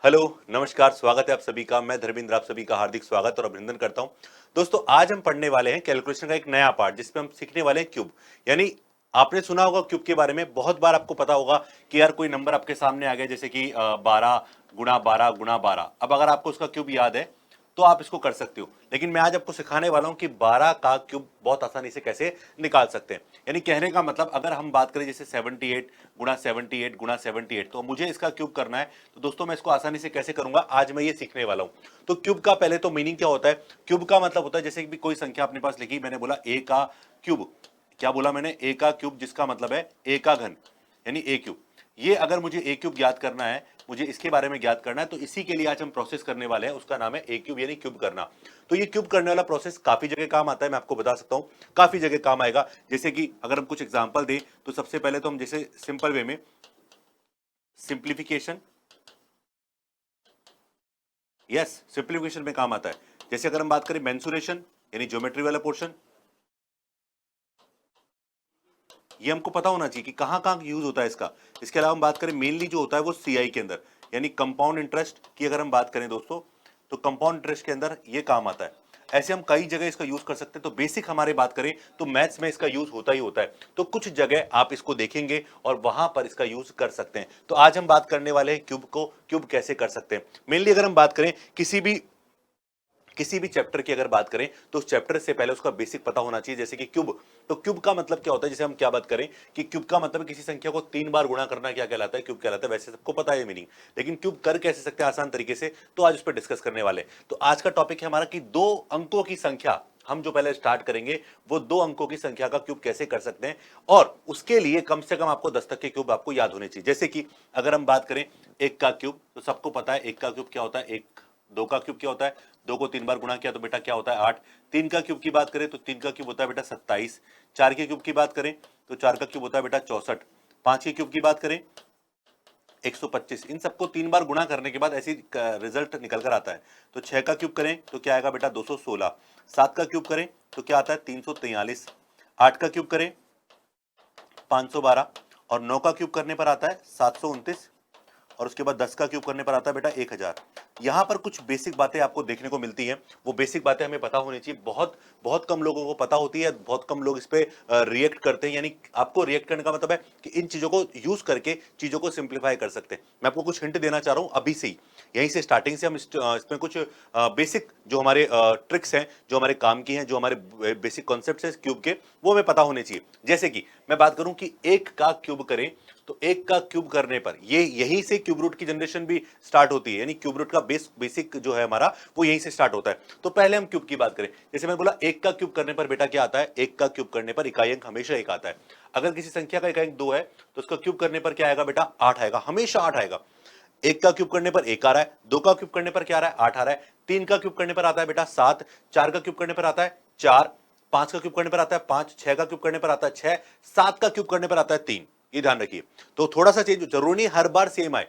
Hello, नमस्कार, स्वागत है आप सभी का। मैं धर्मेंद्र आप सभी का हार्दिक स्वागत और अभिनंदन करता हूं। दोस्तों, आज हम पढ़ने वाले हैं कैलकुलेशन का एक नया पार्ट जिसमें हम सीखने वाले हैं क्यूब। यानी आपने सुना होगा क्यूब के बारे में, बहुत बार आपको पता होगा कि यार कोई नंबर आपके सामने आ गया जैसे कि 12 × 12 × 12। अब अगर आपको उसका क्यूब याद है तो आप इसको कर सकते हो, लेकिन मैं आज आपको सिखाने वाला हूं कि 12 का क्यूब बहुत आसानी से कैसे निकाल सकते हैं। यानी कहने का मतलब, अगर हम बात करें जैसे 78 × 78 × 78, तो मुझे इसका क्यूब करना है, तो दोस्तों मैं इसको आसानी से कैसे करूंगा आज मैं ये सीखने वाला हूं। तो क्यूब का पहले तो मीनिंग क्या होता है? क्यूब का मतलब होता है जैसे कि कोई संख्या अपने पास लिखी, मैंने बोला a का क्यूब। क्या बोला मैंने? a का क्यूब, जिसका मतलब है a का घन, यानी a क्यूब। ये अगर मुझे a क्यूब ज्ञात करना है, मुझे इसके बारे में ज्ञात करना है, तो इसी के लिए आज हम प्रोसेस करने वाले हैं, उसका नाम है a क्यूब यानी क्यूब करना। तो ये क्यूब करने वाला प्रोसेस काफी जगह काम आता है, मैं आपको बता सकता हूं काफी जगह काम आएगा। जैसे कि अगर हम कुछ एग्जांपल दें तो सबसे पहले तो हम जैसे सिंपल वे में सिंप्लीफिकेशन, यस सिंप्लीफिकेशन में काम आता है। जैसे अगर हम बात करें मेंसुरेशन यानी ज्योमेट्री वाला पोर्शन, ये हमको पता होना चाहिए कि कहां कहां यूज होता है इसका। इसके अलावा हम बात करें मेनली जो होता है वो सीआई के अंदर, यानी कंपाउंड इंटरेस्ट की अगर हम बात करें दोस्तों, तो कंपाउंड इंटरेस्ट के अंदर ये काम आता है। ऐसे हम कई जगह इसका यूज कर सकते हैं। तो बेसिक हमारे बात करें तो मैथ्स में इसका यूज होता ही होता है, तो कुछ जगह आप इसको देखेंगे और वहां पर इसका यूज कर सकते हैं। तो आज हम बात करने वाले हैं क्यूब को, क्यूब कैसे कर सकते हैं। मेनली अगर हम बात करें किसी भी चैप्टर की अगर बात करें तो उस चैप्टर से पहले उसका बेसिक पता होना चाहिए। जैसे कि क्यूब, तो क्यूब का मतलब क्या होता है? जैसे हम क्या बात करें कि क्यूब का मतलब किसी संख्या को 3 बार गुणा करना क्या कहलाता है? क्यूब कहलाता है। वैसे सबको पता है मीनिंग, लेकिन क्यूब कर कैसे सकते हैं आसान तरीके से, तो आज उस पर डिस्कस करने वाले हैं। तो आज का टॉपिक है हमारा कि 2 अंकों की संख्या, हम जो पहले स्टार्ट करेंगे वो 2 अंकों की संख्या का क्यूब कैसे कर सकते हैं, और उसके लिए कम से कम आपको 10 तक के क्यूब आपको याद होने चाहिए। जैसे कि अगर हम बात करें 1 का क्यूब, तो सबको पता है 1 का क्यूब क्या होता है। 2 का क्यूब क्या होता है? 2 को 3 बार गुणा किया तो बेटा क्या होता है? 8। 3 का क्यूब की बात करें तो 3 का क्यूब होता है बेटा 27। 4 के क्यूब की बात करें तो 4 का क्यूब होता है बेटा 64। 5 के क्यूब की बात करें 125। इन सबको 3 बार गुणा करने के बाद ऐसी रिजल्ट निकल कर आता है। तो 6 का क्यूब करें तो क्या आएगा बेटा? 216। 7 का क्यूब करें तो क्या आता है? 343। 8 का क्यूब करें 512, और 9 का क्यूब करने पर आता है 729, और उसके बाद 10 का क्यूब करने पर आता है बेटा 1000। यहां पर कुछ बेसिक बातें आपको देखने को मिलती हैं, वो बेसिक बातें हमें पता होनी चाहिए। बहुत बहुत कम लोगों को पता होती है, बहुत कम लोग इस पे रिएक्ट करते हैं। यानी आपको रिएक्ट करने का मतलब है कि इन चीजों को यूज करके चीजों को सिंप्लीफाई कर सकते हैं। मैं आपको कुछ हिंट देना चाह रहा हूं अभी से ही, यहीं से स्टार्टिंग से हम इसमें कुछ बेसिक जो हमारे ट्रिक्स हैं, जो हमारे काम की हैं, जो हमारे बेसिक कॉन्सेप्ट है क्यूब के, वो हमें पता होने चाहिए। जैसे कि मैं बात करूं कि 1 का क्यूब करें, तो 1 का क्यूब करने पर ये यहीं से क्यूब रूट की जनरेशन भी स्टार्ट होती है। यानी क्यूब रूट का बेसिक जो है हमारा, वो यहीं से स्टार्ट होता है। तो पहले हम क्यूब की बात करें, जैसे मैं बोला 1 का क्यूब करने पर बेटा क्या आता है? 1 का क्यूब करने पर इकाई अंक हमेशा 1 आता है। अगर किसी संख्या का इकाई अंक 2 है तो उसका क्यूब करने पर क्या आएगा बेटा? 8 आएगा, हमेशा 8 आएगा। 1 का क्यूब करने पर 1 आ रहा है, 2 का क्यूब करने पर क्या आ रहा है? 8 आ रहा है। 3 का क्यूब करने पर आता है बेटा 7। 4 का क्यूब करने पर आता है 4। 5 का क्यूब करने पर आता है 5। 6 का क्यूब करने पर आता है 6। 7 का क्यूब करने पर आता है 3। ये ध्यान रखिए। तो थोड़ा सा चेंज, जरूरी नहीं हर बार सेम आए।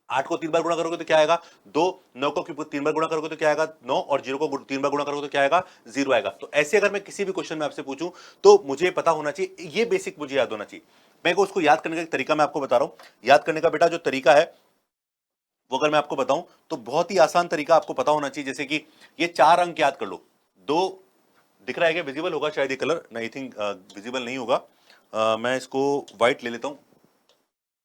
8 को 3 बार गुणा करोगे तो क्या आएगा? 2। 9 को 3 बार गुणा करोगे तो क्या आएगा? 9। और 0 को 3 बार गुणा करोगे तो क्या आएगा? 0 आएगा। तो ऐसे अगर मैं किसी भी क्वेश्चन में आपसे पूछूं तो मुझे पता होना चाहिए, ये बेसिक मुझे याद होना चाहिए। मैं उसको याद करने का एक तरीका मैं आपको बता रहा हूं। याद करने का बेटा जो तरीका है वो अगर मैं आपको बताऊं तो बहुत ही आसान तरीका आपको पता होना चाहिए। जैसे कि ये 4 अंक याद कर लो। दो, दिख रहा है क्या? विजिबल होगा शायद ये कलर, नहीं थिंक विजिबल नहीं होगा। मैं इसको व्हाइट ले लेता हूं।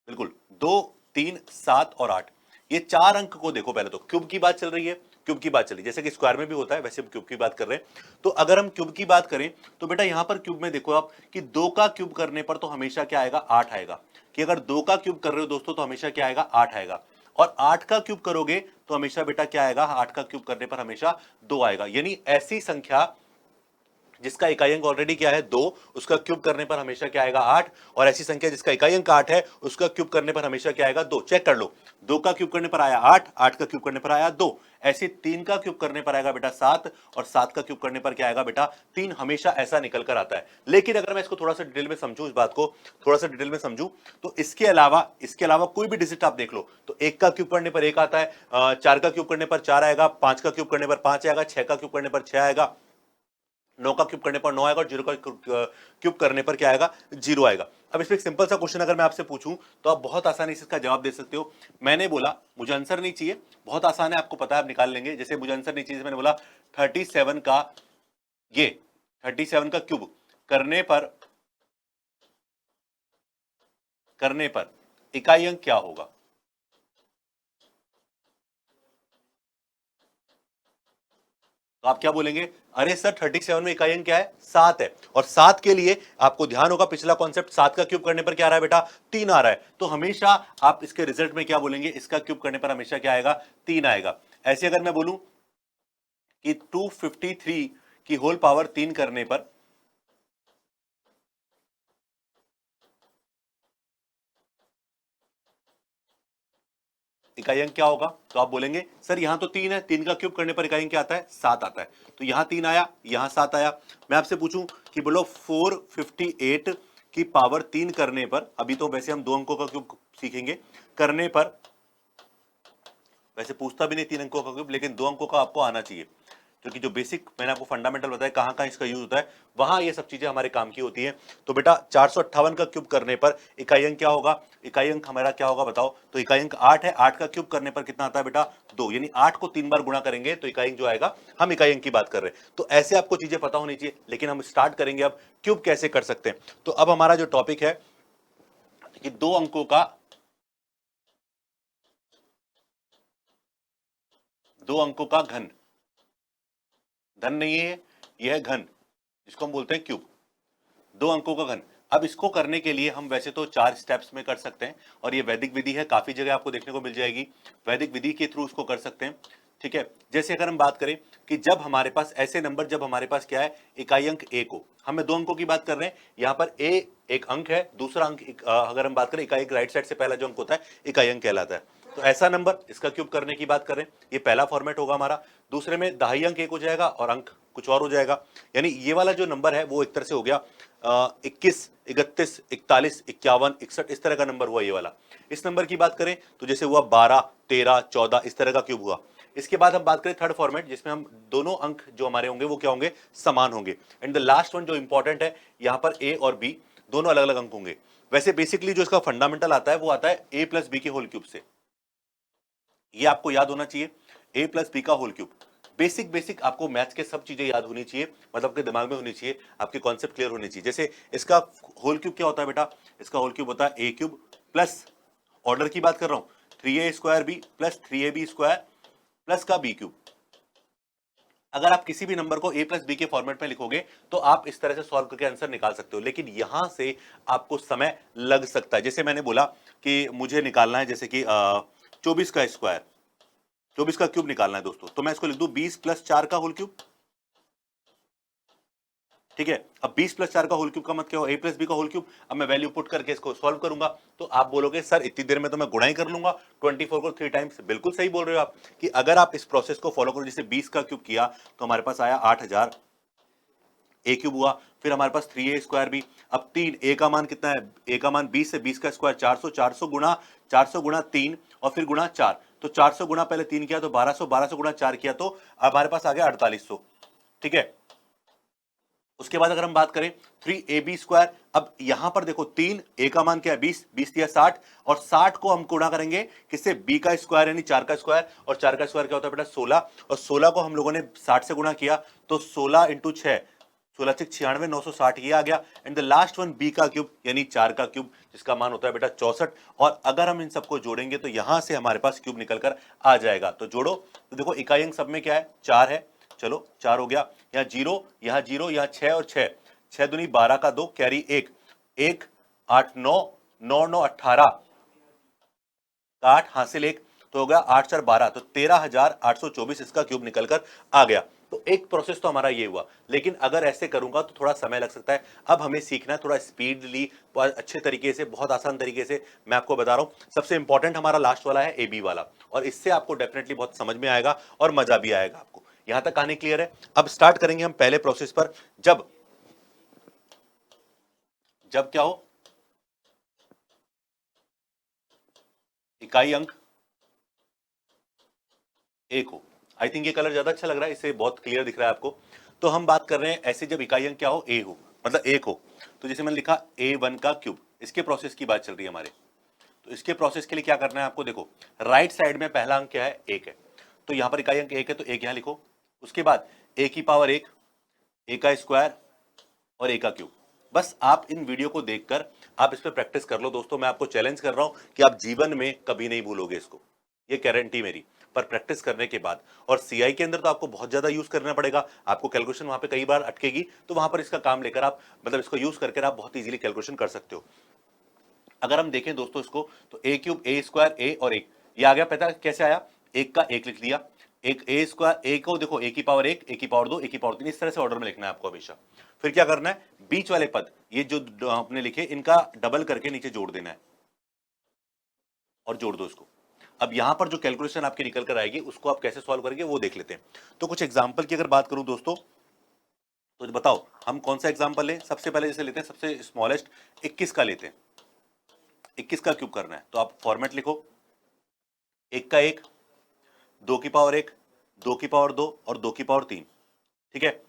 बिल्कुल, 2, 3, 7 और 8, ये 4 अंक को देखो। पहले तो क्यूब की बात चल रही है, क्यूब की बात चली, जैसे कि स्क्वायर में भी होता है वैसे हम क्यूब की बात कर रहे हैं। तो अगर हम क्यूब की बात करें तो बेटा यहां पर क्यूब में देखो आप कि 2 का क्यूब करने पर तो हमेशा क्या आएगा? 8 आएगा। कि अगर 2 का क्यूब कर रहे हो दोस्तों तो हमेशा क्या आएगा? 8 आएगा। और 8 का क्यूब करोगे तो हमेशा बेटा क्या आएगा? 8 का क्यूब करने पर हमेशा 2 आएगा। यानी ऐसी संख्या जिसका इकाई अंक ऑलरेडी क्या है? 2, उसका क्यूब करने पर हमेशा क्या आएगा? 8। और ऐसी संख्या जिसका इकाई अंक 8 है, उसका क्यूब करने पर हमेशा क्या आएगा? 2। चेक कर लो, 2 का क्यूब करने पर आया 8, 8 का क्यूब करने पर आया 2। ऐसे 3 का क्यूब करने पर आएगा बेटा 7, और 7 का क्यूब करने पर क्या आएगा बेटा? 3। हमेशा ऐसा निकल कर आता है। लेकिन अगर मैं इसको थोड़ा सा डिटेल में समझूं, इस बात को थोड़ा सा डिटेल में समझूं, तो इसके अलावा कोई भी डिजिट आप देख लो तो 1 का क्यूब करने पर 1 आता है, 4 का क्यूब करने पर 4 आएगा, 5 का क्यूब करने पर 5 आएगा, 6 का क्यूब करने पर 6 आएगा, 9 का क्यूब करने पर 9 आएगा, और 0 का क्यूब करने पर क्या आएगा? 0 आएगा। अब इसमें एक सिंपल सा क्वेश्चन अगर मैं आपसे पूछूं तो आप बहुत आसानी से इसका जवाब दे सकते हो। मैंने बोला मुझे आंसर नहीं चाहिए, बहुत आसान है, आपको पता है, आप निकाल लेंगे। जैसे मुझे आंसर नहीं चाहिए, मैंने बोला 37 का ये 37 का क्यूब करने पर इकाई अंक क्या होगा? तो आप क्या बोलेंगे? अरे सर 37 में इकाई अंक क्या है? 7 है। और 7 के लिए आपको ध्यान होगा पिछला कॉन्सेप्ट, 7 का क्यूब करने पर क्या आ रहा है बेटा? 3 आ रहा है। तो हमेशा आप इसके रिजल्ट में क्या बोलेंगे? इसका क्यूब करने पर हमेशा क्या आएगा? 3 आएगा। ऐसे अगर मैं बोलूं कि 253 की होल पावर 3 करने पर इकाई अंक क्या होगा? तो आप बोलेंगे सर यहां तो 3 है, 3 का क्यूब करने पर इकाई अंक क्या आता है? 7 आता है। तो यहां 3 आया, यहां 7 आया। मैं आपसे पूछूं कि बोलो 458 की पावर 3 करने पर, अभी तो वैसे हम 2 अंकों का क्यूब सीखेंगे, करने पर, वैसे पूछता भी नहीं 3 अंकों का क्यूब, लेकिन 2 अंकों का आपको आना चाहिए, क्योंकि जो बेसिक मैंने आपको फंडामेंटल बताया कहां कहां इसका यूज होता है, वहां ये सब चीजें हमारे काम की होती है। तो बेटा 458 का क्यूब करने पर इकाई अंक क्या होगा? इकाई अंक हमारा क्या होगा बताओ? तो इकाई अंक 8 है, 8 का क्यूब करने पर कितना आता है बेटा? 2, यानी 8 को 3 बार गुणा करेंगे तो इकाई अंक जो आएगा, हम इकाई अंक की बात कर रहे हैं। तो ऐसे आपको चीजें पता होनी चाहिए। लेकिन हम स्टार्ट करेंगे अब क्यूब कैसे कर सकते हैं। तो अब हमारा जो टॉपिक है कि 2 अंकों का, 2 अंकों का घन, धन नहीं है यह है घन, जिसको हम बोलते हैं क्यूब, 2 अंकों का घन। अब इसको करने के लिए हम वैसे तो 4 स्टेप्स में कर सकते हैं, और ये वैदिक विधि है, काफी जगह आपको देखने को मिल जाएगी, वैदिक विधि के थ्रू उसको कर सकते हैं। ठीक है, जैसे अगर हम बात करें कि जब हमारे पास ऐसे नंबर, जब हमारे पास क्या है? इकाई अंक ए को, हमें 2 अंकों की बात कर रहे हैं, यहां पर ए एक अंक है, दूसरा अंक अगर हम बात करें इकाई अंक राइट साइड से पहला जो अंक होता है इकाई अंक कहलाता है। तो ऐसा नंबर, इसका क्यूब करने की बात कर रहे हैं, ये पहला फॉर्मेट होगा हमारा। दूसरे में दहाई अंक एक हो जाएगा और अंक कुछ और हो जाएगा, यानी ये वाला जो नंबर है वो एक तरह से हो गया 21, 31, 41, 51, 61, इस तरह का नंबर हुआ ये वाला। इस नंबर की बात करें तो जैसे हुआ 12, 13, 14, इस तरह का क्यूब हुआ। इसके बाद हम बात करें थर्ड फॉर्मेट, जिसमें हम दोनों अंक जो हमारे होंगे वो क्या होंगे? समान होंगे। एंड द लास्ट वन जो इंपॉर्टेंट है, यहां पर ए और बी दोनों अलग अलग अंक होंगे। वैसे बेसिकली जो इसका फंडामेंटल आता है वो आता है ए प्लस बी के होल क्यूब से, ये आपको याद होना चाहिए, ए प्लस बी का होल क्यूब। बेसिक बेसिक आपको मैथ्स के सब चीजें याद होनी चाहिए, मतलब आपके दिमाग में होनी चाहिए, आपके कॉन्सेप्ट क्लियर होने चाहिए। जैसे इसका होल क्यूब क्या होता है बेटा? इसका होल क्यूब होता है ए क्यूब प्लस, ऑर्डर की बात कर रहा हूं, 3a square B plus 3ab square plus का बी क्यूब। अगर आप किसी भी नंबर को a प्लस बी के फॉर्मेट में लिखोगे तो आप इस तरह से सॉल्व करके आंसर निकाल सकते हो, लेकिन यहां से आपको समय लग सकता है। जैसे मैंने बोला कि मुझे निकालना है जैसे कि 24 का स्क्वायर, 24 का क्यूब निकालना है दोस्तों, तो मैं इसको लिख दूं 20 प्लस 4 का होल क्यूब। ठीक है, अब 20 प्लस 4 का होल क्यूब का मतलब क्या हो? ए प्लस बी का होल क्यूब। अब मैं वैल्यू पुट करके इसको सॉल्व करूंगा तो आप बोलोगे सर इतनी देर में तो मैं गुणा ही कर लूंगा 24 को 3 टाइम्स। बिल्कुल सही बोल रहे हो आप, कि अगर आप इस प्रोसेस को फॉलो करो, जैसे 20 का क्यूब किया तो हमारे पास आया 8000, ए क्यूब हुआ, फिर हमारे पास 3a स्क्वायर भी। अब 3 ए का मान कितना है? ए का मान 20 है, 20 का स्क्वायर 400, 400 गुणा 3 और फिर गुणा 4, तो 400 गुणा पहले 3 किया तो 1200, 1200 गुणा 4 किया तो हमारे पास आ गया 4800। ठीक है, उसके बाद अगर हम बात करें 3ab स्क्वायर, अब यहां पर देखो 3, ए का मान क्या है? 20, 20 दिया 60, और 60 को हम गुणा करेंगे किससे? b का स्क्वायर यानी 4 का स्क्वायर, और 4 का स्क्वायर क्या होता है बेटा? 16, और 16 को हम लोगों ने 60 से गुणा किया तो 16 इंटू 6, 16 6 96, 960 ये आ गया। And the last one b का क्यूब यानी 4 का क्यूब, जिसका मान होता है बेटा 64। और अगर हम इन सबको जोड़ेंगे तो यहां से हमारे पास क्यूब निकलकर आ जाएगा। तो जोड़ो तो देखो इकाई अंक सब में क्या है? 4 है, चलो 4 हो गया, यहाँ 0, यहाँ 0, यहाँ 6 और 6, 6 दूनी 12 का 2 कैरी 1, 1 8 9, 9 9 18 का 8 हासिल 1, तो हो गया 8 4 12, तो 13824 इसका क्यूब निकलकर आ गया। तो एक प्रोसेस तो हमारा ये हुआ, लेकिन अगर ऐसे करूंगा तो थोड़ा समय लग सकता है। अब हमें सीखना है थोड़ा स्पीडली, अच्छे तरीके से, बहुत आसान तरीके से मैं आपको बता रहा हूं। सबसे इंपॉर्टेंट हमारा लास्ट वाला है ए बी वाला, और इससे आपको डेफिनेटली बहुत समझ में आएगा और मजा भी आएगा आपको। यहां तक कहानी क्लियर है? अब स्टार्ट करेंगे हम पहले प्रोसेस पर। जब जब क्या हो? इकाई अंक एक हो। आई थिंक ये कलर ज्यादा अच्छा लग रहा है, इससे बहुत क्लियर दिख रहा है आपको। तो हम बात कर रहे हैं ऐसे जब इकाई अंक क्या हो? ए हो, मतलब एक हो। तो जैसे मैंने लिखा a1 का क्यूब, इसके प्रोसेस की बात चल रही है हमारे। तो इसके प्रोसेस के लिए क्या करना है आपको, देखो राइट साइड में पहला अंक क्या है, एक है, तो यहां पर इकाई अंक एक है, तो एक यहां लिखो। उसके बाद ए की पावर एक, ए का स्क्वायर और ए का क्यूब। बस आप इन वीडियो को देखकर आप इस पर प्रैक्टिस कर लो दोस्तों। मैं आपको चैलेंज कर रहा हूं कि आप जीवन में कभी नहीं भूलोगे इसको, ये गारंटी मेरी। पर प्रैक्टिस करने के बाद, और सीआई के अंदर तो आपको बहुत ज्यादा यूज करना पड़ेगा, आपको कैलकुलेशन वहां पे कई बार अटकेगी, तो वहां पर इसका काम लेकर आप मतलब इसको यूज करके आप बहुत इजीली कैलकुलेशन कर सकते हो। अगर हम देखें दोस्तों इसको, तो ए क्यूब, ए स्क्वायर, ए और एक, ये आ गया। पता कैसे आया, एक का एक लिख दिया, एक ए स्क्वायर, ए को देखो ए की पावर एक, ए की पावर दो, ए की पावर तीन, इस तरह से ऑर्डर में लिखना है आपको हमेशा। फिर क्या करना है, बीच वाले पद ये जो आपने लिखे इनका डबल करके नीचे जोड़ देना है, और जोड़ दो इसको। अब यहां पर जो कैलकुलेशन आपकी निकल कर आएगी उसको आप कैसे सॉल्व करेंगे वो देख लेते हैं। तो कुछ एग्जांपल की अगर बात करूं दोस्तों, तो बताओ हम कौन सा एग्जांपल लें। सबसे पहले जैसे लेते हैं सबसे स्मॉलेस्ट, 21 का लेते हैं। 21 का क्यूब करना है तो आप फॉर्मेट लिखो, एक का एक, दो की पावर एक, दो की पावर दो और दो की पावर तीन। ठीक है,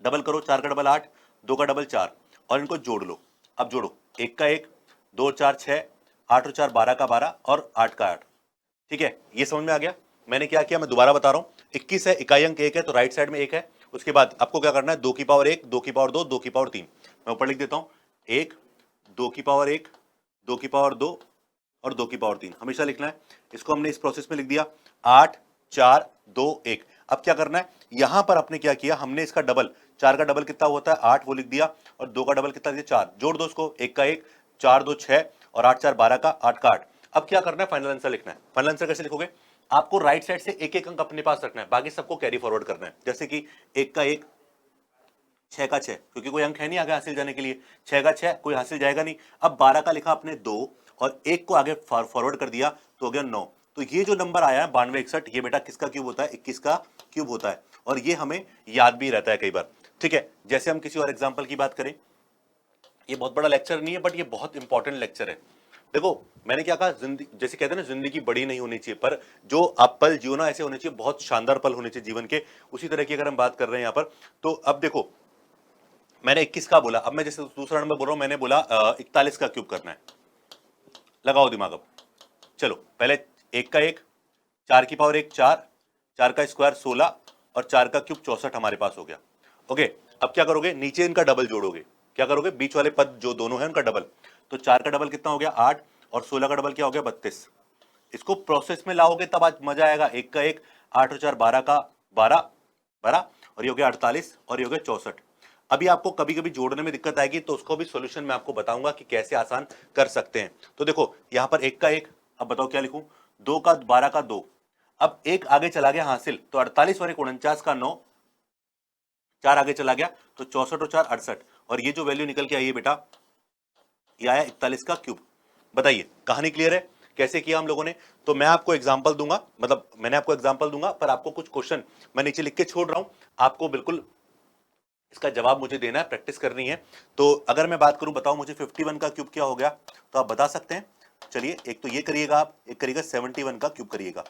डबल करो, चार का डबल आठ, दो का डबल चार, और इनको जोड़ लो। अब जोड़ो, एक का एक, दो चार छह, आठ और चार 12 का 12 और 8 का 8। ठीक है, ये समझ में आ गया। मैंने क्या किया, मैं दोबारा बता रहा हूं, 21 है, इकाई अंक एक है, तो राइट साइड में एक है। उसके बाद आपको क्या करना है, दो की पावर एक, दो की पावर दो, दो की पावर तीन। मैं ऊपर लिख देता हूं, एक, दो की पावर एक, दो की पावर दो और दो की पावर तीन, हमेशा लिखना है। इसको हमने इस प्रोसेस में लिख दिया, 8 4 2 1। अब क्या करना है, यहां पर आपने क्या किया, हमने इसका डबल, चार का डबल कितना होता है 8, वो लिख दिया, और दो का डबल कितना दिया 4, जोड़ दो उसको, एक का एक, 4 2 6 और 8 4 12 का 8 का 8। अब क्या करना है, फाइनल आंसर लिखना है। फाइनल आंसर कैसे लिखोगे, आपको राइट साइड से एक एक अंक अपने पास रखना है, बाकी सबको कैरी फॉरवर्ड करना है। जैसे कि एक का एक, छह का छह, क्योंकि कोई अंक है नहीं आगे हासिल जाने के लिए, छह का छह कोई हासिल जाएगा नहीं। अब 12 का लिखा आपने दो, और एक को आगे फॉरवर्ड कर दिया तो हो गया 9। तो ये जो नंबर आया है 92 61, ये बेटा किसका क्यूब होता है, 21 का क्यूब होता है। और ये हमें याद भी रहता है कई बार। ठीक है, जैसे हम किसी और एग्जाम्पल की बात करें, ये बहुत बड़ा लेक्चर नहीं है बट ये बहुत इंपॉर्टेंट लेक्चर है। देखो मैंने क्या कहा, जिंदगी जैसे कहते हैं ना, जिंदगी बड़ी नहीं होनी चाहिए, पर जो आप पल जियो ना ऐसे होने चाहिए, बहुत शानदार पल होने चाहिए जीवन के। उसी तरह की अगर हम बात कर रहे हैं यहाँ पर, तो अब देखो मैंने 21 का बोला, अब मैं जैसे दूसरा नंबर बोल रहा हूं, मैंने बोला 41 का क्यूब करना है। लगाओ दिमाग अब, चलो पहले एक का एक, चार की पावर एक चार, चार का स्क्वायर 16 और चार का क्यूब 64 हमारे पास हो गया। ओके, अब क्या करोगे, नीचे इनका डबल जोड़ोगे। क्या करोगे, बीच वाले पद जो दोनों हैं उनका डबल। तो चार का डबल कितना हो गया 8, और 16 का डबल क्या हो गया 32। इसको प्रोसेस में लाओगे तब आज मजा आएगा। एक का एक, 8 और 4 12 का 12 12, और ये हो गया 48 और ये हो गया 64। अभी आपको कभी कभी जोड़ने में दिक्कत आएगी तो उसको भी सॉल्यूशन मैं आपको बताऊंगा कि कैसे आसान कर सकते हैं। तो देखो यहां पर एक का एक, अब बताओ क्या लिखूं, दो का 12 का 2, अब एक आगे चला गया हासिल, तो 48 और एक 49 का 9, चार आगे चला गया तो 64 और 4 68, और ये जो वैल्यू निकल के आई है बेटा, ये आया 41 का क्यूब। बताइए कहानी क्लियर है कैसे किया हम लोगों ने। तो मैं आपको एग्जांपल दूंगा, मतलब मैंने आपको एग्जांपल दूंगा, पर आपको कुछ क्वेश्चन मैं नीचे लिख के छोड़ रहा हूं, आपको बिल्कुल इसका जवाब मुझे देना है, प्रैक्टिस करनी है। तो अगर मैं बात करूं, बताओ मुझे 51 का क्यूब क्या हो गया, तो आप बता सकते हैं। चलिए एक तो ये करिएगा आप, एक करिएगा 71 का क्यूब करिएगा।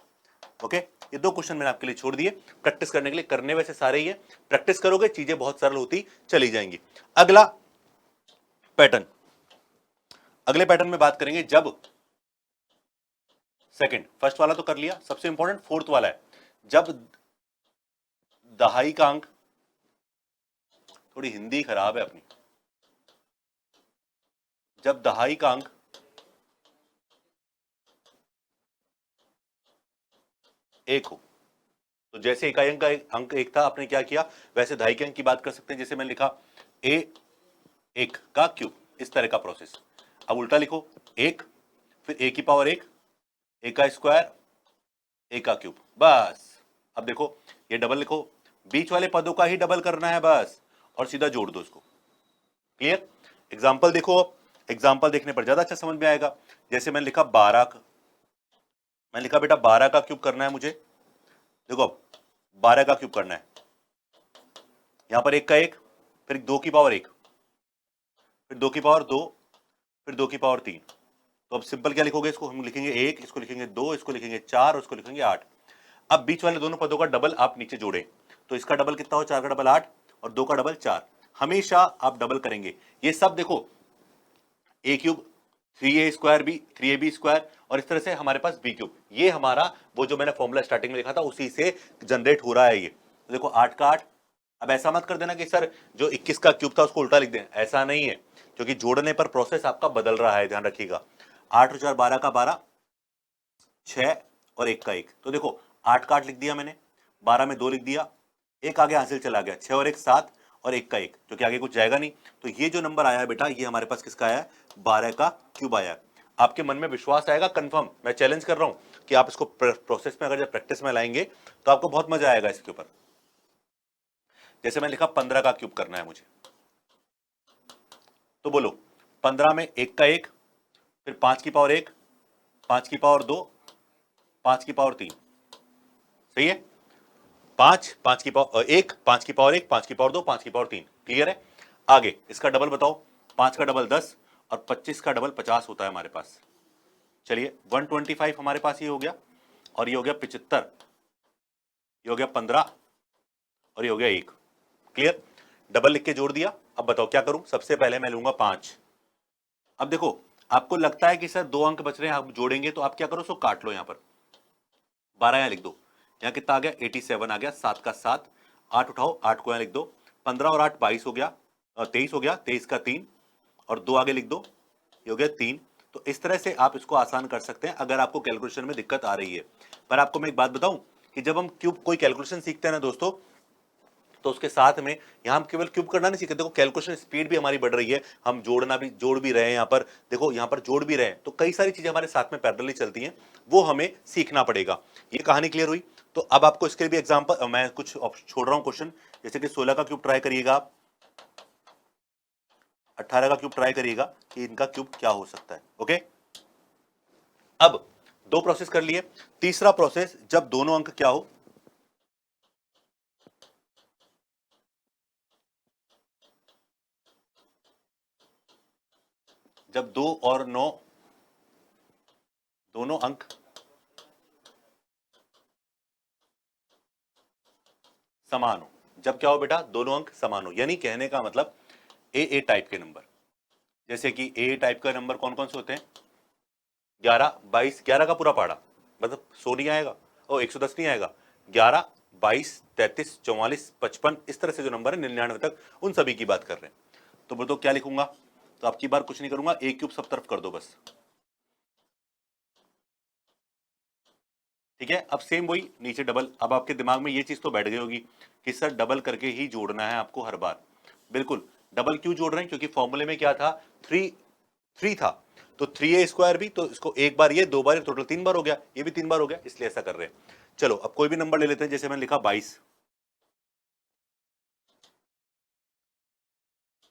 ओके, ये दो क्वेश्चन मैंने आपके लिए छोड़ दिए प्रैक्टिस करने के लिए। करने वैसे सारे ही है, प्रैक्टिस करोगे चीजें बहुत सरल होती चली जाएंगी। अगला पैटर्न, अगले पैटर्न में बात करेंगे जब, सेकंड, फर्स्ट वाला तो कर लिया, सबसे इंपॉर्टेंट फोर्थ वाला है, जब दहाई का अंक, थोड़ी हिंदी खराब है अपनी, जब दहाई का अंक एक हो। तो जैसे इकाई अंक का अंक एक था, आपने क्या किया, वैसे दहाई के अंक की बात कर सकते हैं। जैसे मैंने लिखा ए एक का क्यूब, इस तरह का प्रोसेस। अब उल्टा लिखो, एक, फिर ए की पावर एक, ए का स्क्वायर, ए का क्यूब, बस। अब देखो ये डबल लिखो, बीच वाले पदों का ही डबल करना है बस, और सीधा जोड़ दो इसको। क्लियर, एग्जाम्पल देखो, एग्जाम्पल देखने पर ज्यादा अच्छा समझ में आएगा। जैसे मैंने लिखा 12 का, मैंने लिखा बेटा 12 का क्यूब करना है मुझे। देखो 12 का क्यूब करना है, यहां पर एक का एक, फिर दो की पावर एक, फिर दो की पावर दो, फिर दो की पावर तीन। तो अब सिंपल क्या लिखोगे, इसको हम लिखेंगे एक, इसको लिखेंगे दो, इसको लिखेंगे चार और इसको लिखेंगे 8। अब बीच वाले दोनों पदों का डबल आप नीचे जोड़े, तो इसका डबल कितना हो, चार का डबल 8 और दो का डबल 4। हमेशा आप डबल करेंगे। ये सब देखो ए cube 3a² B 3ab square और इस तरह से हमारे पास बी क्यूब। ये हमारा वो जो मैंने फॉर्मूला स्टार्टिंग में लिखा था उसी से जनरेट हो रहा है ये। तो देखो 8 का 8। अब ऐसा मत कर देना कि सर जो 21 का क्यूब था उसको उल्टा लिख दें, ऐसा नहीं है, क्योंकि जोड़ने पर प्रोसेस आपका बदल रहा है, ध्यान रखिएगा। 8 और 4 12 का 12, 6 और 1 का 1। तो देखो 8 का 8 लिख दिया मैंने, 12 में 2 लिख दिया, एक आगे हासिल चला गया, 6 और 1 7 और 1 का 1, क्योंकि आगे कुछ जाएगा नहीं। तो ये जो नंबर आया है बेटा, ये हमारे पास किसका आया है? 12 का क्यूब आया है। आपके मन में विश्वास आएगा कंफर्म, मैं चैलेंज कर रहा हूं कि आप इसको प्रोसेस में अगर जब प्रैक्टिस में लाएंगे तो आपको बहुत मजा आएगा इसके ऊपर। जैसे मैं लिखा 15 का क्यूब करना है मुझे, तो बोलो 15 में 1 का 1, फिर 5 की पावर 1, 5 की पावर 2, 5 की पावर 3। सही है? 5 5 की पावर 1, 5 की पावर 1, 5 की पावर 2, 5 की पावर 3। क्लियर है? आगे इसका डबल बताओ। 5 का डबल 10 और 25 का डबल 50 होता है हमारे पास। चलिए 125 हमारे पास ये हो गया, और ये हो गया 75, ये हो गया 15 और ये हो गया 1। क्लियर? डबल लिख के जोड़ दिया। अब बताओ क्या करूं? सबसे पहले मैं लूंगा 5। अब देखो आपको लगता है कि सर 2 अंक बच रहे हैं, आप जोड़ेंगे, तो आप क्या करो, सो काट लो। यहां पर 12 यहां लिख दो, यहां कितना आ गया? 87 आ गया। 7 का 7, 8 उठाओ, 8 को यहां लिख दो। 15 और 8 22 हो गया, 23 हो गया, 23 का 3 और 2 आगे लिख दो, ये हो गया 3। तो इस तरह से आप इसको आसान कर सकते हैं अगर आपको कैलकुलेशन में दिक्कत आ रही है। पर आपको मैं एक बात बताऊं कि जब हम क्यूब कोई कैलकुलेशन सीखते हैं ना दोस्तों, तो उसके साथ में यहां हम केवल क्यूब करना नहीं सीखते, देखो कैलकुलेशन स्पीड भी हमारी बढ़ रही है, हम जोड़ भी रहे हैं। यहां पर देखो, यहां पर जोड़ भी रहे हैं, तो कई सारी चीजें हमारे साथ में पैरेलली चलती हैं, वो हमें सीखना पड़ेगा। ये कहानी क्लियर हुई? तो अब आपको इसके लिए भी एग्जांपल मैं कुछ छोड़ रहा हूं क्वेश्चन, जैसे कि 16 का क्यूब ट्राई करिएगा आप, 18 का क्यूब ट्राई करिएगा कि इनका क्यूब क्या हो सकता है। ओके, अब 2 प्रोसेस कर लिए। तीसरा प्रोसेस, जब दोनों अंक क्या हो, जब 2 और 9 दोनों अंक समान हो। जब क्या हो बेटा? दोनों अंक समान हो, यानी कहने का मतलब ए टाइप के नंबर, जैसे कि ए टाइप का नंबर कौन कौन से होते हैं? 11 22, 11 का पूरा पहाड़ा, मतलब 100 नहीं आएगा और 110 नहीं आएगा, 11 22 33 44 55, इस तरह से जो नंबर है 99 तक, उन सभी की बात कर रहे हैं। तो बोलो क्या लिखूंगा? तो आपकी बार कुछ नहीं करूंगा, ए क्यूब सब तरफ कर दो बस। ठीक है? अब सेम वही नीचे डबल। अब आपके दिमाग में ये चीज तो बैठ गई होगी कि सर डबल करके ही जोड़ना है आपको हर बार। बिल्कुल। डबल क्यों जोड़ रहे हैं? क्योंकि फॉर्मूले में क्या था? 3 था, तो 3a² भी, तो इसको एक बार ये, 2 बार, टोटल 3 बार हो गया, ये भी 3 बार हो गया, इसलिए ऐसा कर रहे हैं। चलो अब कोई भी नंबर ले लेते हैं, जैसे मैंने लिखा 22।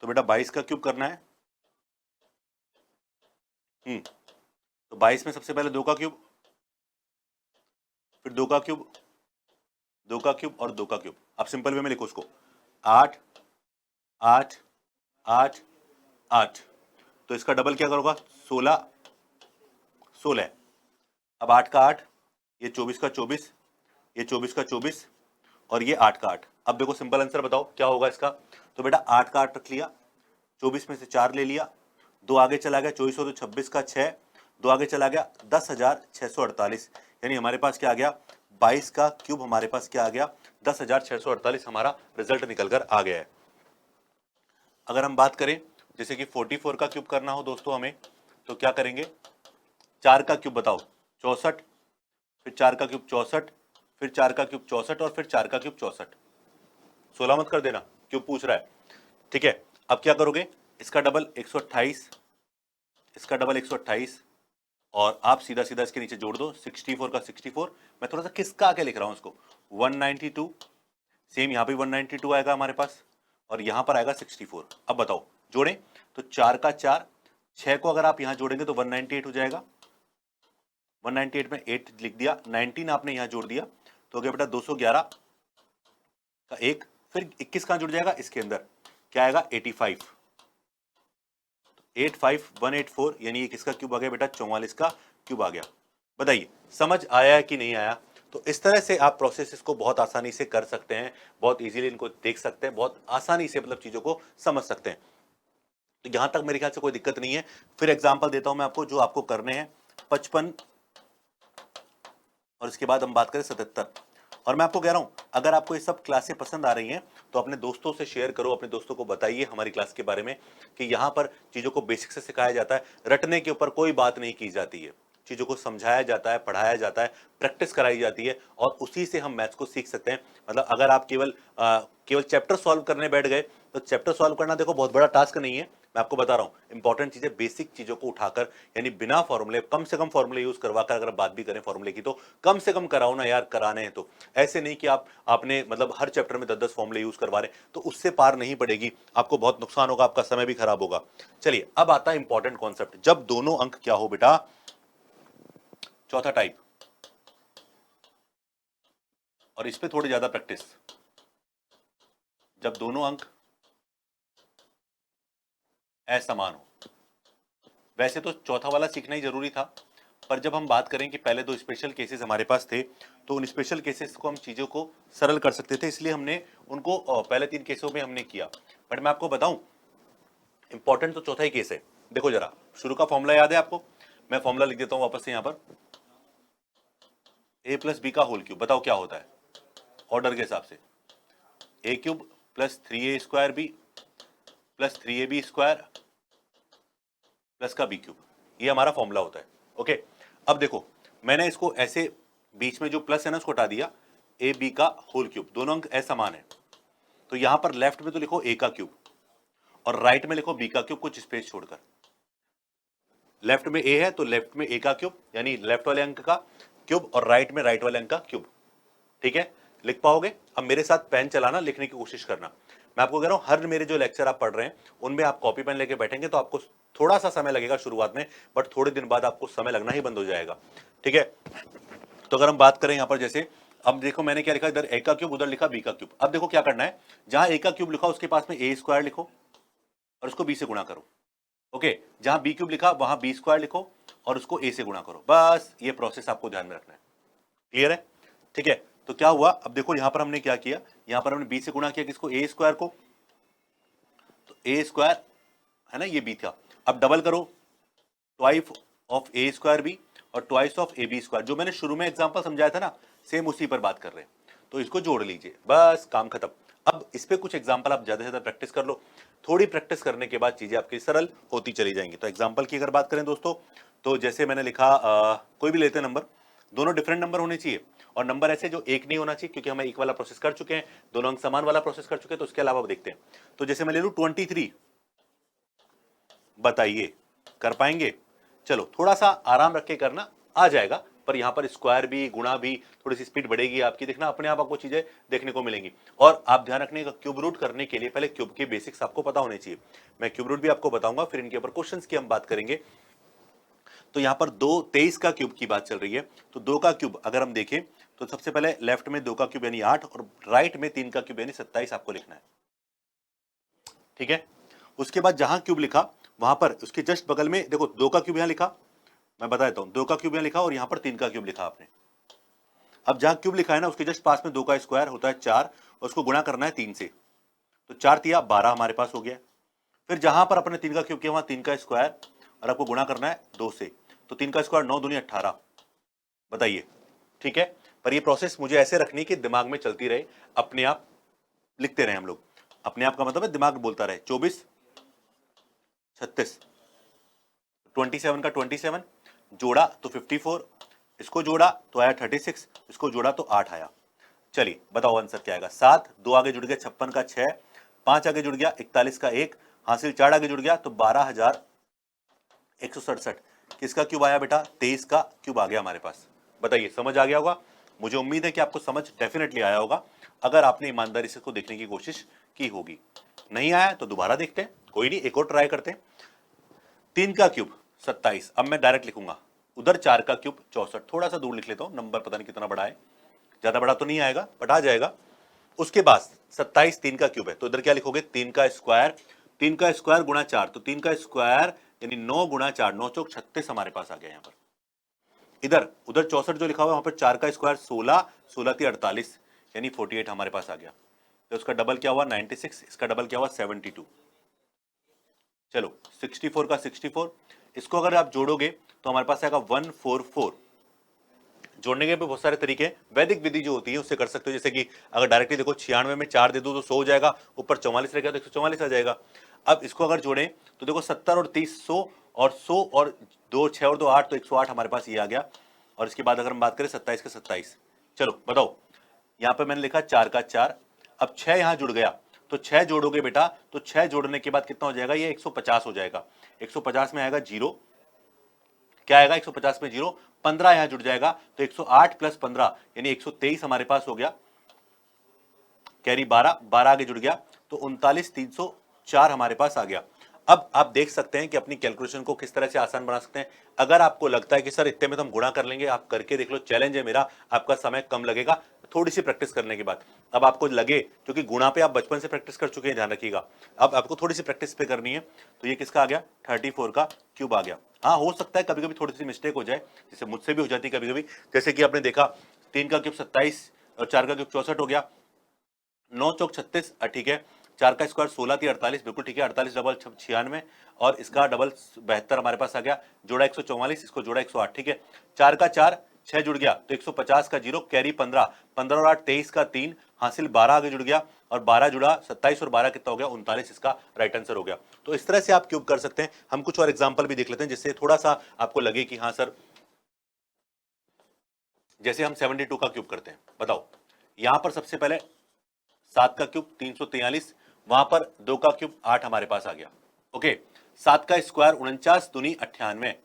तो बेटा 22 का क्यूब करना है। तो 22 में सबसे पहले 2 का क्यूब, फिर 2 का क्यूब, 2 का क्यूब और 2 का क्यूब। अब सिंपल वे में लिखो उसको, 8 8 8 8। तो इसका डबल क्या करोगा? 16 16। अब 8 का 8, ये 24 का 24, ये 24 का 24 और ये 8 का 8। अब देखो सिंपल आंसर बताओ क्या होगा इसका? तो बेटा 8 का 8 रख लिया, 24 में से 4 ले लिया, 2 आगे चला गया, 24 हो तो 26 का 6, 2 आगे चला गया, 10,648। यानी हमारे पास क्या आ गया? 22 का क्यूब हमारे पास क्या आ गया? 10,648 हमारा रिजल्ट निकल कर आ गया है। अगर हम बात करें जैसे कि 44 का क्यूब करना हो दोस्तों हमें, तो क्या करेंगे? 4 का क्यूब बताओ, 64, फिर 4 का क्यूब 64, फिर 4 का क्यूब 64 और फिर 4 का क्यूब 64। 16 मत कर देना, क्यों पूछ रहा है? ठीक है, अब क्या करोगे? इसका डबल 128, इसका डबल 128 और आप सीधा सीधा इसके नीचे जोड़ दो, 64 का 64। मैं थोड़ा सा किसका आके लिख रहा हूं इसको, 192। सेम यहां पे 192 आएगा हमारे पास और यहां पर आएगा 64। अब बताओ जोड़ें तो 4 का 4, 6 को अगर आप यहां जोड़ेंगे तो 198 हो जाएगा। 198 में 8 लिख दिया, 19 आपने यहां जोड़ दिया, तो हो गया बेटा 211 का 1, फिर 21 कहां जुड़ जाएगा? इसके अंदर क्या आएगा? 85। 85184, यानी ये किसका क्यूब आ गया बेटा? 44 का क्यूब आ गया। बताइए समझ आया कि नहीं आया? तो इस तरह से आप प्रोसेस इसको बहुत आसानी से कर सकते हैं, बहुत इजीली इनको देख सकते हैं, बहुत आसानी से मतलब चीजों को समझ सकते हैं। तो यहां तक मेरे ख्याल से कोई दिक्कत नहीं है। फिर एग्जाम्पल देता हूं मैं आपको, जो आपको करने हैं 55 और इसके बाद हम बात करें 77। और मैं आपको कह रहा हूं, अगर आपको ये सब क्लासें पसंद आ रही हैं तो अपने दोस्तों से शेयर करो, अपने दोस्तों को बताइए हमारी क्लास के बारे में कि यहां पर चीजों को बेसिक से सिखाया जाता है, रटने के ऊपर कोई बात नहीं की जाती है, चीजों को समझाया जाता है, पढ़ाया जाता है, प्रैक्टिस कराई जाती है और उसी से हम मैथ्स को सीख सकते हैं। मतलब अगर आप केवल चैप्टर सॉल्व करने बैठ गए तो चैप्टर सॉल्व करना देखो बहुत बड़ा टास्क नहीं है। मैं आपको बता रहा हूं इंपॉर्टेंट चीजें, बेसिक चीजों को उठाकर, यानी बिना फॉर्मूले, कम से कम फॉर्मूले यूज करवाकर अगर बात भी करें फॉर्मूले की तो कम से कम कराओ ना यार, कराने हैं तो। ऐसे नहीं कि आपने मतलब हर चैप्टर में 10-10 फॉर्मूले यूज करवा रहे, तो उससे पार नहीं पड़ेगी, आपको बहुत नुकसान होगा, आपका समय भी खराब होगा। चलिए अब आता है इंपॉर्टेंट कॉन्सेप्ट, जब दोनों अंक क्या हो बेटा, चौथा टाइप, और इस पे थोड़ी ज्यादा प्रैक्टिस, जब दोनों अंक असमान हो। वैसे तो चौथा वाला सीखना ही जरूरी था, पर जब हम बात करें कि पहले दो स्पेशल केसेस हमारे पास थे तो उन स्पेशल केसेस को हम चीजों को सरल कर सकते थे, इसलिए हमने उनको पहले 3 केसों में हमने किया। बट मैं आपको बताऊं इंपॉर्टेंट तो चौथा ही केस है। देखो जरा, शुरू का फॉर्मूला याद है आपको? मैं फॉर्मूला लिख देता हूं वापस से यहां पर, a प्लस बी का होल क्यूब, बताओ क्या होता है ऑर्डर के हिसाब से, A cube plus 3a² B plus 3ab² plus का बी क्यूब, ये हमारा फॉर्मूला होता है। ओके, अब देखो मैंने इसको ऐसे बीच में जो प्लस है ना उसको हटा दिया, ए बी का होल क्यूब, दोनों अंक असमान है, तो यहां पर लेफ्ट में तो लिखो ए का क्यूब और राइट में लिखो बी का क्यूब, कुछ स्पेस छोड़कर। लेफ्ट में ए है तो लेफ्ट में ए का क्यूब, यानी लेफ्ट वाले अंक का क्यूब, और राइट में राइट वाले अंक का क्यूब। ठीक है, लिख पाओगे? अब मेरे साथ पेन चलाना, लिखने की कोशिश करना। मैं आपको कह रहा हूं हर मेरे जो लेक्चर आप पढ़ रहे हैं उनमें आप कॉपी पेन लेके बैठेंगे तो आपको थोड़ा सा समय लगेगा शुरुआत में, बट थोड़े दिन बाद आपको समय लगना ही बंद हो जाएगा। ठीक है, तो अगर हम बात करें यहां पर, जैसे अब देखो मैंने क्या लिखा, इधर ए का क्यूब, उधर लिखा बी का क्यूब। अब देखो क्या करना है, जहां ए का क्यूब लिखा उसके पास में a² लिखो और उसको बी से गुणा करो। ओके, जहां बी क्यूब लिखा वहां b² लिखो और उसको a से गुणा करो। बस ये प्रोसेस आपको ध्यान में रखना है। क्लियर है? ठीक है, तो क्या हुआ, अब देखो यहां पर हमने क्या किया, यहां पर हमने b से गुणा किया किसको, a² को, तो a² है ना, ये b था। अब डबल करो, ट्वाइस ऑफ a² b और ट्वाइस ऑफ ab², जो मैंने शुरू में एग्जांपल समझाया था ना, सेम उसी पर बात कर रहे हैं, तो इसको जोड़ लीजिए, बस काम खत्म। अब इस पे कुछ एग्जांपल आप ज्यादा से ज्यादा प्रैक्टिस कर लो, थोड़ी प्रैक्टिस करने के बाद चीजें आपकी सरल होती चली जाएंगी। तो एग्जांपल की अगर बात करें दोस्तों, तो जैसे मैंने लिखा, कोई भी लेते हैं नंबर, दोनों डिफरेंट नंबर होने चाहिए, और नंबर ऐसे जो एक नहीं होना चाहिए, क्योंकि हम एक वाला प्रोसेस कर चुके हैं, दोनों अंक समान वाला प्रोसेस कर चुके हैं, तो उसके अलावा देखते हैं। तो जैसे मैं ले लूं 23, बताइए कर पाएंगे? चलो थोड़ा सा आराम रख के करना, आ जाएगा, पर यहां पर स्क्वायर भी, गुणा भी, थोड़ी सी स्पीड बढ़ेगी आपकी, देखना अपने आप आपको चीजें देखने को मिलेंगी। और आप ध्यान रखने का, क्यूब रूट करने के लिए पहले क्यूब के बेसिक्स आपको पता होने चाहिए। मैं क्यूब रूट भी आपको बताऊंगा, फिर इनके ऊपर क्वेश्चंस की हम बात करेंगे। तो यहां पर 23 का क्यूब की बात चल रही है, तो 2 का क्यूब अगर हम देखें तो सबसे पहले लेफ्ट में 2 का क्यूब यानी 8 और राइट में 3 का क्यूब यानी 27 आपको लिखना है। ठीक है, उसके बाद जहां क्यूब लिखा वहां पर उसके जस्ट बगल में देखो 2 का क्यूब यहां लिखा, मैं बता देता हूं, 2 का क्यूब यहां लिखा और यहां पर 3 का क्यूब लिखा आपने। अब जहां क्यूब लिखा है ना उसके जस्ट पास में 2 का स्क्वायर होता है 4, और उसको गुणा करना है 3 से, तो 4 तिया 12 हमारे पास हो गया। फिर जहां पर अपने 3 का क्यूब किया वहां 3 का स्क्वायर और आपको गुणा करना है 2 से, तो 3 का स्क्वायर 9 दूनी 18, बताइए। ठीक है, पर ये प्रोसेस मुझे ऐसे रखनी कि दिमाग में चलती रहे, अपने आप लिखते रहे हम लोग। अपने आप का मतलब है दिमाग बोलता रहे। 24 36, 27 का 27 जोड़ा तो 54, इसको जोड़ा तो आया 36, इसको जोड़ा तो 8 आया। चलिए बताओ आंसर क्या आएगा। 7, 2 आगे जुड़ गया 56 का 6, 5 आगे जुड़ गया 41 का 1, हासिल 4 आगे जुड़ गया तो 12,167। किसका क्यूब आया बेटा? 23 का क्यूब आ गया हमारे पास। बताइए समझ आ गया होगा? मुझे उम्मीद है कि आपको समझ डेफिनेटली आया होगा, अगर आपने ईमानदारी से इसको देखने की कोशिश की होगी। नहीं आया तो दोबारा देखते हैं, कोई नहीं, एक और ट्राई करते हैं। 3 का क्यूब 27, अब मैं डायरेक्ट लिखूंगा, उधर 4 का क्यूब 64, थोड़ा सा दूर लिख लेता हूं, नंबर पता नहीं कितना बड़ा है, ज्यादा बड़ा तो नहीं आएगा बट आ जाएगा। उसके बाद 27 3 का क्यूब है, तो इधर क्या लिखोगे? 3 का स्क्वायर, 3 का स्क्वायर गुणा 4, तो 3 का स्क्वायर यानी 9 गुणा 4, 9 चौक 36 हमारे पास आ गया यहाँ पर। इधर उधर 64 जो लिखा हुआ है वहां पर 4 का स्क्वायर 16, 16 थी 48 यानी 48 हमारे पास आ गया। तो उसका डबल क्या हुआ? 96, इसका डबल क्या हुआ? 72। चलो 64 का 64, इसको अगर आप जोड़ोगे तो हमारे पास आएगा 144। जोड़ने के भी बहुत सारे तरीके हैं, वैदिक विधि जो होती है उससे कर सकते हो। जैसे कि अगर डायरेक्टली देखो 96 में 4 दे दो तो 100 हो जाएगा, ऊपर 44 रहेगा तो 144 आ जाएगा। अब इसको अगर जोड़ें तो देखो 70 और 30 100, और 100 और 2 6 और 2 8, तो 108 हमारे पास ये आ गया। और इसके बाद अगर हम बात करें 27 के 27, चलो बताओ, यहाँ पे मैंने लिखा 4 का 4, अब 6 यहाँ जुड़ गया तो 6 जोड़ोगे बेटा तो 6 जोड़ने के बाद कितना हो जाएगा, ये 150 हो जाएगा। 150 में आएगा जीरो, क्या आएगा 150 में जीरो, 15 यहां जुड़ जाएगा तो 108 प्लस 15 यानी 123 हमारे पास हो गया। कैरी 12, 12 आगे जुड़ गया तो 39 304 हमारे पास आ गया। अब आप देख सकते हैं कि अपनी कैलकुलेशन को किस तरह से आसान बना सकते हैं। अगर आपको लगता है कि सर इतने में तो हम गुणा कर लेंगे, आप करके देख लो, चैलेंज है मेरा, आपका समय कम लगेगा थोड़ी सी प्रैक्टिस करने के बाद। अब आपको लगे, क्योंकि गुणा पे आप बचपन से प्रैक्टिस कर चुके हैं, ध्यान रखिएगा, अब आपको थोड़ी सी प्रैक्टिस पे करनी है। तो ये किसका आ गया, 34 का क्यूब आ गया। हाँ, हो सकता है कभी कभी थोड़ी सी मिस्टेक हो जाए, जैसे मुझसे भी हो जाती है कभी कभी। जैसे कि आपने देखा 3 का क्यूब 27 और 4 का क्यूब 64 हो गया, 9 चौक 36, ठीक है। 4 का स्क्वायर 16 थी 48, बिल्कुल ठीक है। 48 डबल 96 और इसका डबल 72 हमारे पास आ गया। जोड़ा 144, इसको जोड़ा 108, ठीक है। 4 का 4, 6 जुड़ गया तो 150 का जीरो, कैरी 15, 15 और 8 23 का 3, हासिल 12 आगे जुड़ गया और 12 जुड़ा 27 और 12 कितना हो गया, 39, इसका राइट आंसर हो गया। तो इस तरह से आप क्यूब कर सकते हैं। हम कुछ और एग्जाम्पल भी देख लेते हैं जिससे थोड़ा सा आपको लगे कि हाँ सर, जैसे हम 72 का क्यूब करते हैं। बताओ, यहां पर सबसे पहले 7 का क्यूब 343, वहां पर 2 का क्यूब 8 हमारे पास आ गया। ओके, 7 का स्क्वायर 49 दूनी 98,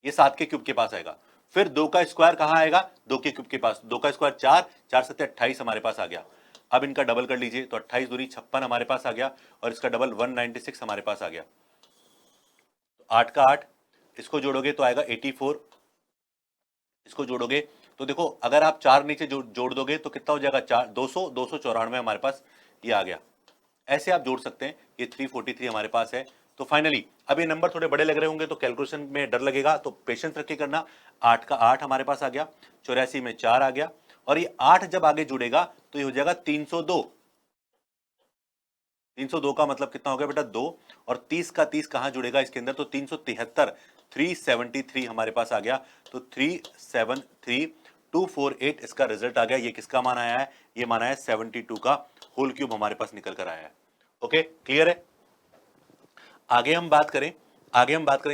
ये 7 के क्यूब के पास आएगा। फिर 2 का स्क्वायर कहां आएगा, 2 के क्यूब के पास। 2 का स्क्वायर 4, 4 7 28 हमारे पास आ गया। अब इनका डबल कर लीजिए तो 28 दूनी 56 हमारे पास आ गया और इसका डबल 196 हमारे पास आ गया। 8 का 8, इसको जोड़ोगे तो आएगा 84, इसको जोड़ोगे तो देखो अगर आप 4 नीचे जोड़ दोगे तो कितना हो जाएगा, 4 200 294 हमारे पास ये आ गया। ऐसे आप जोड़ सकते हैं। ये 343 हमारे पास है। तो फाइनली अब ये नंबर थोड़े बड़े लग रहे होंगे तो कैलकुलेशन में डर लगेगा, तो पेशेंस रख के करना। 8 का 8 हमारे पास आ गया, 84 में 4 आ गया और ये 8 जब आगे जुड़ेगा तो ये हो जाएगा 302। 302 का मतलब कितना हो गया बेटा, 2, और 30 का 30 कहां जुड़ेगा इसके अंदर, तो 373, 373 हमारे पास आ गया। तो 373248 इसका रिजल्ट आ गया। ये किसका मान आया है, ये माना है 72 का होल क्यूब हमारे पास निकल कर आया है। ओके, क्लियर है। आगे हम बात करें,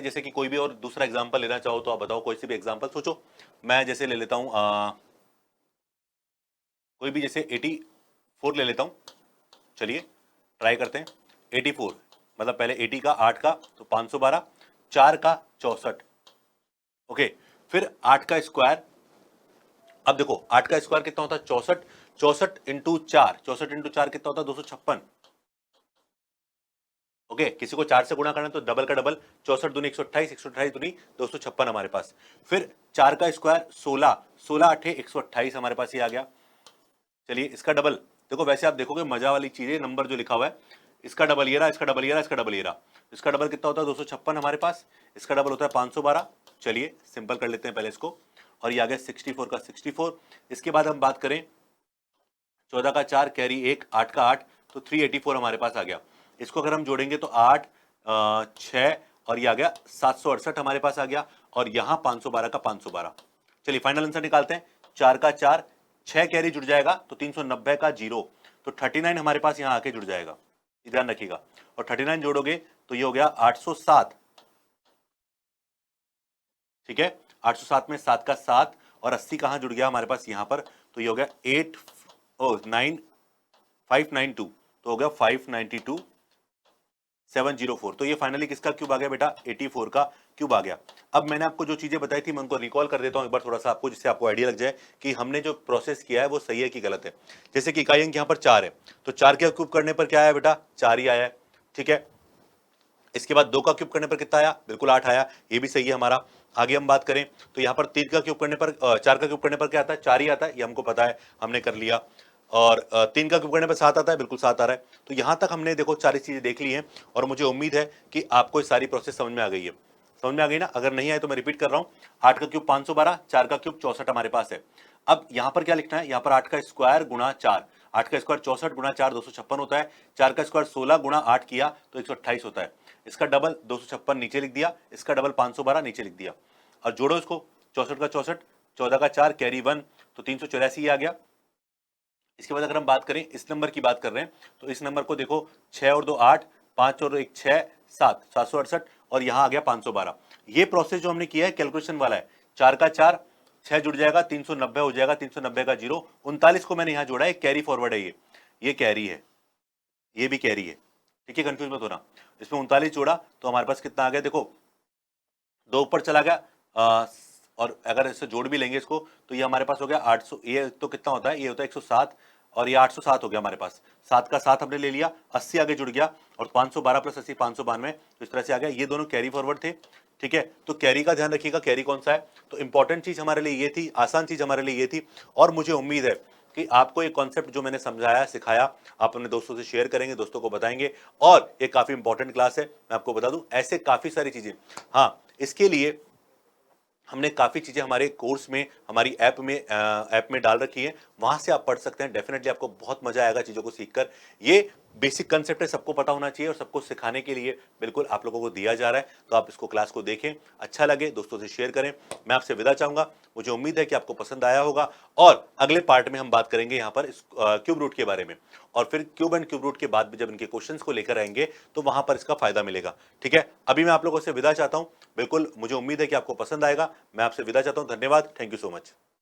जैसे कि कोई भी और दूसरा एग्जांपल लेना चाहो तो आप बताओ, कोई सी भी एग्जांपल सोचो। मैं जैसे ले लेता हूं कोई भी, जैसे 84 ले लेता हूं। चलिए ट्राई करते हैं। 84 मतलब पहले 80 का 8 का तो 512, 4 का 64, ओके। फिर 8 का स्क्वायर, अब देखो 8 का स्क्वायर कितना होता है, 64, 64 इंटू 4, 64 इंटू 4 कितना होता है, 256। ओके, किसी को 4 से गुणा करना तो डबल का डबल, 64 दूनी 128, 128 दूनी 256 हमारे पास। फिर 4 का स्क्वायर 16, 16 8 128 हमारे पास ये आ गया। चलिए इसका डबल, देखो वैसे आप देखोगे मजा वाली चीज है, नंबर जो लिखा हुआ है इसका डबल ये रहा, इसका डबल ये रहा, इसका डबल ये रहा। इसका डबल कितना होता है, 256 हमारे पास। इसका डबल होता है 512। चलिए सिंपल कर लेते हैं पहले इसको, और ये आ गया 64 का 64। इसके बाद हम बात करें 14 का 4 कैरी 1, 8 का 8 तो 384 हमारे पास आ गया। इसको अगर हम जोड़ेंगे तो 8 6 और ये आ गया 768 हमारे पास आ गया, और यहाँ 512 का 512। चलिए फाइनल आंसर निकालते हैं। 4 का 4, 6 कैरी जुड़ जाएगा तो 390 का 0, तो 39 हमारे पास यहाँ आके जुड़ जाएगा, ध्यान रखिएगा। और 39 जोड़ोगे तो ये हो गया 807, ठीक है। 807 में 7 का 7 और 80 कहां जुड़ गया हमारे पास यहाँ पर, तो ये हो गया 592, तो हो गया 592 704। तो ये फाइनली किसका क्यूब आ गया बेटा, 84 का क्यूब आ गया। अब मैंने आपको जो चीजें बताई थी मैं उनको रिकॉल कर देता हूं एक बार थोड़ा सा आपको, जिससे आपको आइडिया लग जाए कि हमने जो प्रोसेस किया है वो सही है कि गलत है। जैसे कि इकाई अंक यहाँ पर 4 है, तो 4 का क्यूब करने पर क्या आया बेटा, 4 ही आया है, ठीक है। इसके बाद 2 का क्यूब करने पर कितना आया, बिल्कुल 8 आया, ये भी सही है हमारा। आगे हम बात करें तो यहाँ पर 3 का क्यूब करने पर 4 का क्यूब करने पर क्या आता है, 4 ही आता है, ये हमको पता है, हमने कर लिया। और 3 का क्यूब करने पर 7 आता है, बिल्कुल 7 आ रहा है। तो यहाँ तक हमने देखो सारी चीजें देख ली हैं, और मुझे उम्मीद है कि आपको ये सारी प्रोसेस समझ में आ गई है। समझ में आ गई ना, अगर नहीं आए तो मैं रिपीट कर रहा हूँ। 8 का क्यूब 512, 4 का क्यूब 64 हमारे पास है। अब यहाँ पर क्या लिखना है, यहाँ पर 8 का स्क्वायर गुणा 4। 8 का स्क्वायर 64 गुणा 4 256 होता है। 4 का स्क्वायर 16 गुणा 8 किया तो 128 होता है। इसका डबल 256 नीचे लिख दिया, इसका डबल 512 नीचे लिख दिया और जोड़ो इसको, 64 का 64, 14 का 4 कैरी 1 तो 384 आ गया। इसके बाद अगर हम बात करें, इस नंबर की बात कर रहे हैं तो इस नंबर को देखो, 6 और 2 8, 5 और 1 6, 7 768 और यहाँ आ गया 512। ये प्रोसेस जो हमने किया है कैलकुलेशन वाला है। 4 का 4, 6 जुड़ जाएगा 390 हो जाएगा, 390 का 0, 39 को मैंने यहाँ जोड़ा है, कैरी फॉरवर्ड है ये कैरी है, ये भी कैरी है, ठीक है, कंफ्यूज मत होना। इसमें 39 जोड़ा तो हमारे पास कितना आ गया, देखो 2 ऊपर चला गया और अगर इससे जोड़ भी लेंगे इसको तो ये हमारे पास हो गया 800, ये तो कितना होता है, ये होता है 107 और ये 807 हो गया हमारे पास। 7 का 7 हमने ले लिया, 80 आगे जुड़ गया और 512 प्लस 80 592, तो इस तरह से आ गया। ये दोनों कैरी फॉरवर्ड थे, ठीक है। तो कैरी का ध्यान रखिएगा, कैरी कौन सा है। तो इंपॉर्टेंट चीज हमारे लिए ये थी, आसान चीज हमारे लिए ये थी और मुझे उम्मीद है कि आपको ये कॉन्सेप्ट जो मैंने समझाया सिखाया आप अपने दोस्तों से शेयर करेंगे, दोस्तों को बताएंगे और ये काफी इंपॉर्टेंट क्लास है। मैं आपको बता दूं ऐसे काफी सारी चीजें, हाँ इसके लिए हमने काफी चीजें हमारे कोर्स में, हमारी ऐप में डाल रखी है, वहां से आप पढ़ सकते हैं। डेफिनेटली आपको बहुत मजा आएगा चीजों को सीखकर। ये बेसिक कंसेप्ट है, सबको पता होना चाहिए और सबको सिखाने के लिए बिल्कुल आप लोगों को दिया जा रहा है। तो आप इसको क्लास को देखें, अच्छा लगे दोस्तों से शेयर करें। मैं आपसे विदा चाहूंगा, मुझे उम्मीद है कि आपको पसंद आया होगा और अगले पार्ट में हम बात करेंगे यहाँ पर इस क्यूब रूट के बारे में और फिर क्यूब एंड क्यूब रूट के बाद भी जब इनके क्वेश्चंस को लेकर आएंगे तो वहां पर इसका फायदा मिलेगा, ठीक है। अभी मैं आप लोगों से विदा चाहता हूं, बिल्कुल मुझे उम्मीद है कि आपको पसंद आएगा। मैं आपसे विदा चाहता हूं, धन्यवाद, थैंक यू सो मच।